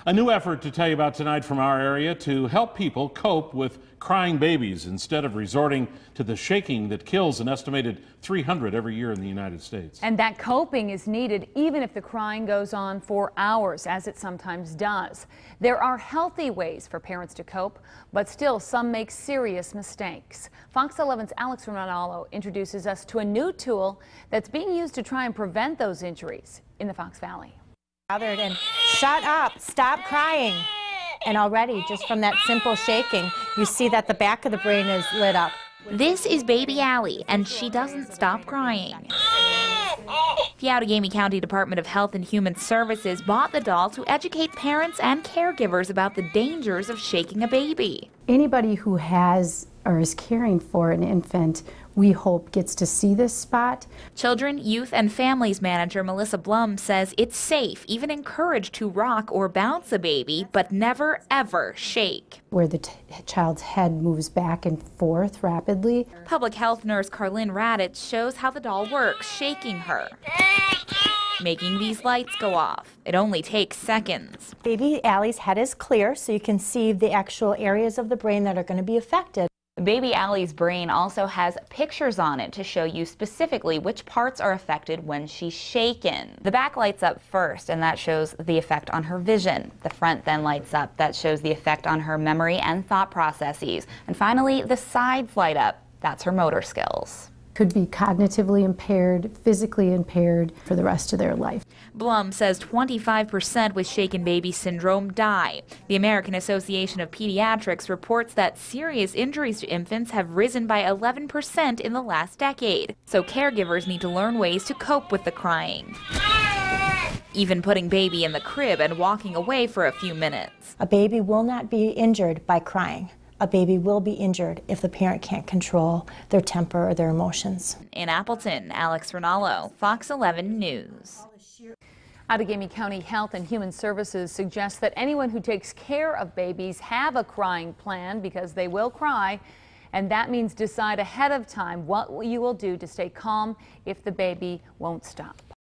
A new effort to tell you about tonight from our area to help people cope with crying babies instead of resorting to the shaking that kills an estimated 300 every year in the United States. And that coping is needed even if the crying goes on for hours, as it sometimes does. There are healthy ways for parents to cope, but still some make serious mistakes. Fox 11's Alex Ronaldo introduces us to a new tool that's being used to try and prevent those injuries in the Fox Valley. And shut up, stop crying. And already, just from that simple shaking, you see that the back of the brain is lit up. This is baby Allie, and she doesn't stop crying. The Outagamie County Department of Health and Human Services bought the doll to educate parents and caregivers about the dangers of shaking a baby. Anybody who has or is caring for an infant, we hope, gets to see this spot. Children, Youth and Families Manager Melissa Blum says it's safe, even encouraged to rock or bounce a baby, but never ever shake. Where the child's head moves back and forth rapidly. Public health nurse Carlin Radich shows how the doll works, shaking her, making these lights go off. It only takes seconds. Baby Allie's head is clear, so you can see the actual areas of the brain that are going to be affected. Baby Allie's brain also has pictures on it to show you specifically which parts are affected when she's shaken. The back lights up first, and that shows the effect on her vision. The front then lights up. That shows the effect on her memory and thought processes. And finally, the sides light up. That's her motor skills. Could be cognitively impaired, physically impaired for the rest of their life. Blum says 25% with shaken baby syndrome die. The American Association of Pediatrics reports that serious injuries to infants have risen by 11% in the last decade. So caregivers need to learn ways to cope with the crying. Even putting baby in the crib and walking away for a few minutes. A baby will not be injured by crying. A baby will be injured if the parent can't control their temper or their emotions. In Appleton, Alex Ronaldo, Fox 11 News. Outagamie County Health and Human Services suggests that anyone who takes care of babies have a crying plan, because they will cry, and that means decide ahead of time what you will do to stay calm if the baby won't stop.